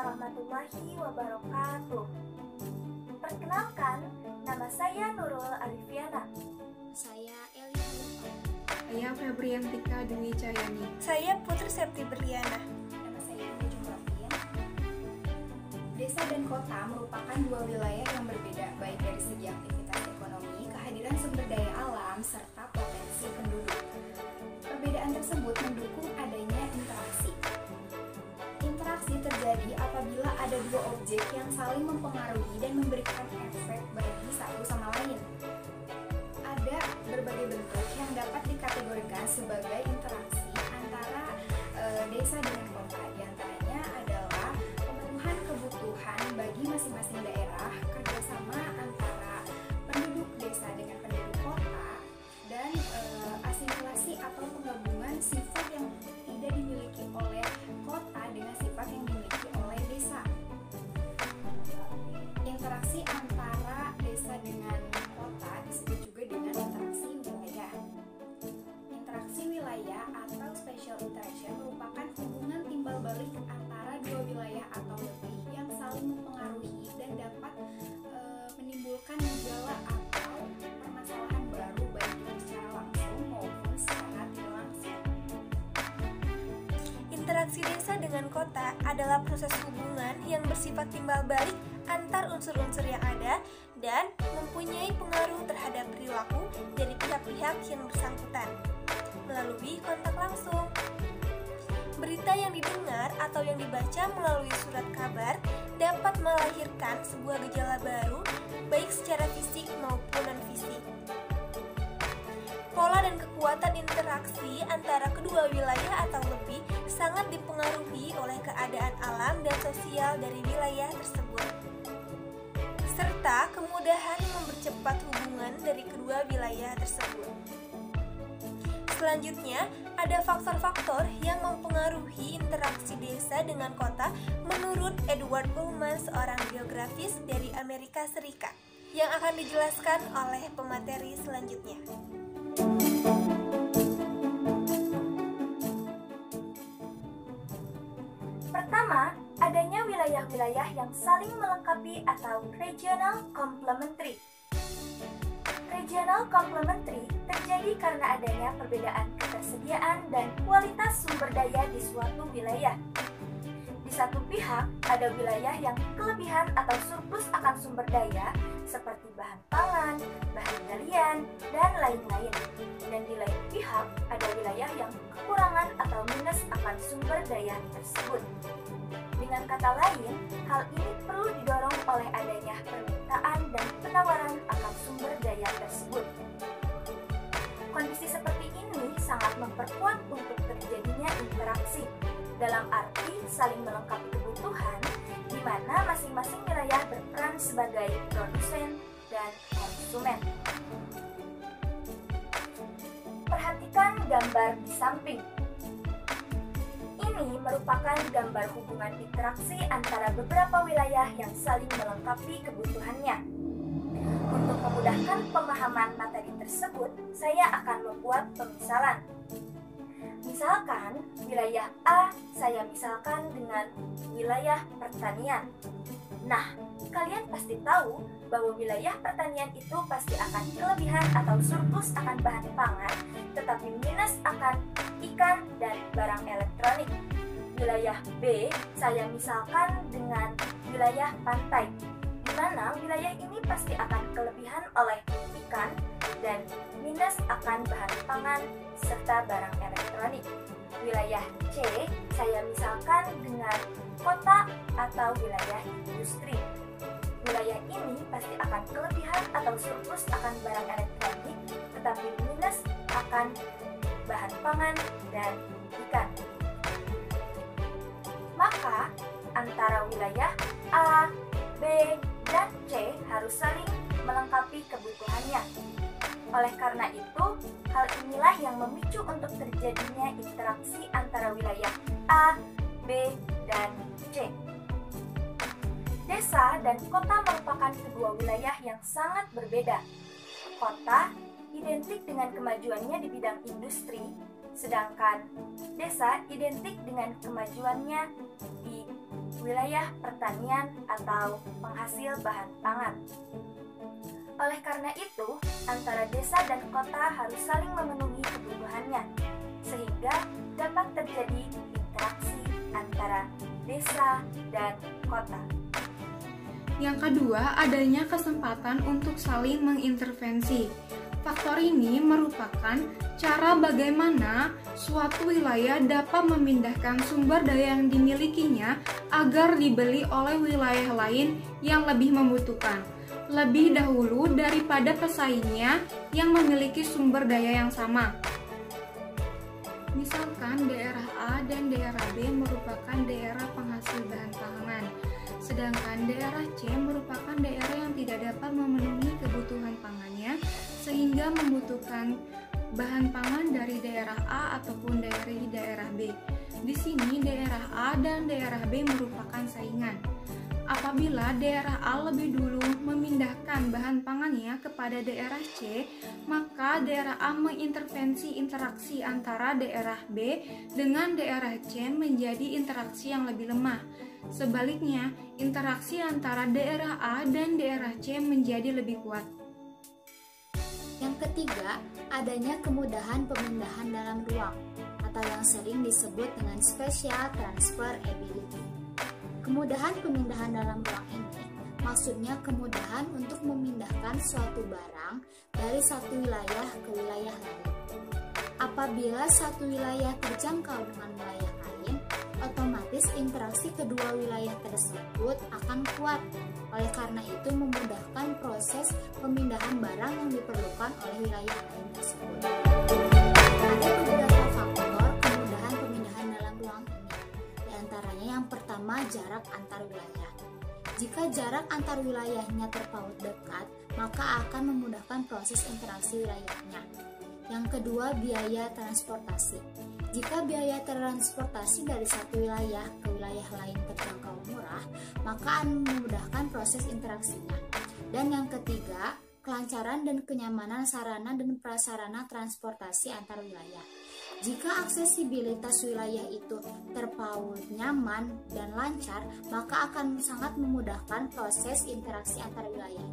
warahmatullahi wabarakatuh. Perkenalkan, nama saya Nurul Arifiana. Saya Elia. Saya Febriantika Dwi Cahyani. Saya Putri Septi Berliana. Nama saya Jumlafin. Desa dan kota merupakan dua wilayah yang berbeda, baik dari segi aktivitas ekonomi, kehadiran sumber daya alam, serta potensi penduduk. Perbedaan tersebut mendukung adanya interaksi. Interaksi terjadi apabila ada dua objek yang saling mempengaruhi dan memberikan efek bagi satu sama lain. Ada berbagai bentuk yang dapat dikategorikan sebagai interaksi antara desa dengan kota. Di antaranya adalah pemenuhan kebutuhan bagi masing-masing daerah, kerjasama antara penduduk desa dengan penduduk kota, dan asimilasi atau penggabungan sifat yang tidak dimiliki oleh kota dengan sifat yang dimiliki oleh desa. Interaksi antara desa dengan kota disebut juga dengan interaksi wilayah. Interaksi wilayah atau spatial interaction merupakan hubungan timbal balik antara dua wilayah atau lebih yang saling mempengaruhi dan dapat menimbulkan gejala atau permasalahan baru baik itu secara langsung maupun secara tidak langsung. Interaksi desa dengan kota adalah proses hubungan yang bersifat timbal balik antar unsur-unsur yang ada dan mempunyai pengaruh terhadap perilaku dari pihak-pihak yang bersangkutan melalui kontak langsung. Berita yang didengar atau yang dibaca melalui surat kabar dapat melahirkan sebuah gejala baru baik secara fisik maupun non-fisik. Pola dan kekuatan interaksi antara kedua wilayah atau lebih sangat dipengaruhi oleh keadaan alam dan sosial dari wilayah tersebut, serta kemudahan mempercepat hubungan dari kedua wilayah tersebut. Selanjutnya, ada faktor-faktor yang mempengaruhi interaksi desa dengan kota menurut Edward Pullman, seorang geografis dari Amerika Serikat, yang akan dijelaskan oleh pemateri selanjutnya. Pertama, adanya wilayah-wilayah yang saling melengkapi atau regional complementary. Regional complementary terjadi karena adanya perbedaan ketersediaan dan kualitas sumber daya di suatu wilayah. Di satu pihak, ada wilayah yang kelebihan atau surplus akan sumber daya seperti bahan pangan, bahan galian, dan lain-lain. Dan di lain pihak, ada wilayah yang kekurangan atau minus akan sumber daya tersebut. Dengan kata lain, hal ini perlu didorong oleh adanya permintaan dan penawaran akan sumber daya tersebut. Kondisi seperti ini sangat memperkuat untuk terjadinya interaksi, dalam arti saling melengkapi kebutuhan, di mana masing-masing wilayah berperan sebagai produsen dan konsumen. Perhatikan gambar di samping. Ini merupakan gambar hubungan interaksi antara beberapa wilayah yang saling melengkapi kebutuhannya. Untuk memudahkan pemahaman materi tersebut, saya akan membuat pemisalan. Misalkan, wilayah A saya misalkan dengan wilayah pertanian. Nah, kalian pasti tahu bahwa wilayah pertanian itu pasti akan kelebihan atau surplus akan bahan pangan, tetapi minus akan ikan dan barang elektronik. Wilayah B saya misalkan dengan wilayah pantai, di mana wilayah ini pasti akan kelebihan oleh ikan dan minus akan bahan pangan serta barang elektronik. Wilayah C saya misalkan dengan kota atau wilayah industri. Wilayah ini pasti akan kelebihan atau surplus akan barang elektronik, tetapi minus akan bahan pangan dan ikan. Maka, antara wilayah A, B, dan C harus saling melengkapi kebutuhannya. Oleh karena itu, hal inilah yang memicu untuk terjadinya interaksi antara wilayah A, B, dan C. Desa dan kota merupakan kedua wilayah yang sangat berbeda. Kota identik dengan kemajuannya di bidang industri, sedangkan desa identik dengan kemajuannya di wilayah pertanian atau penghasil bahan pangan. Oleh karena itu, antara desa dan kota harus saling memenuhi kebutuhannya, sehingga dapat terjadi interaksi antara desa dan kota. Yang kedua, adanya kesempatan untuk saling mengintervensi. Faktor ini merupakan cara bagaimana suatu wilayah dapat memindahkan sumber daya yang dimilikinya agar dibeli oleh wilayah lain yang lebih membutuhkan, lebih dahulu daripada pesaingnya yang memiliki sumber daya yang sama. Misalkan daerah A dan daerah B merupakan daerah penghasil bahan pangan, sedangkan daerah C merupakan daerah yang tidak dapat memenuhi kebutuhan pangannya sehingga membutuhkan bahan pangan dari daerah A ataupun dari daerah B. Di sini daerah A dan daerah B merupakan saingan. Apabila daerah A lebih dulu memindahkan bahan pangannya kepada daerah C, maka daerah A mengintervensi interaksi antara daerah B dengan daerah C menjadi interaksi yang lebih lemah. Sebaliknya, interaksi antara daerah A dan daerah C menjadi lebih kuat. Yang ketiga, adanya kemudahan pemindahan dalam ruang atau yang sering disebut dengan spatial transfer ability. Kemudahan pemindahan dalam ruang ini maksudnya kemudahan untuk memindahkan suatu barang dari satu wilayah ke wilayah lain. Apabila satu wilayah terjangkau dengan wilayah lain, otomatis interaksi kedua wilayah tersebut akan kuat. Oleh karena itu memudahkan proses pemindahan barang yang diperlukan oleh wilayah lain tersebut. Ada beberapa faktor kemudahan pemindahan dalam ruang ini. Di antaranya yang pertama, jarak antar wilayah. Jika jarak antar wilayahnya terpaut dekat, maka akan memudahkan proses interaksi wilayahnya. Yang kedua, biaya transportasi. Jika biaya transportasi dari satu wilayah ke wilayah lain terjangkau murah, maka akan memudahkan proses interaksinya. Dan yang ketiga, kelancaran dan kenyamanan sarana dan prasarana transportasi antar wilayah. Jika aksesibilitas wilayah itu terpaut, nyaman, dan lancar, maka akan sangat memudahkan proses interaksi antar wilayah.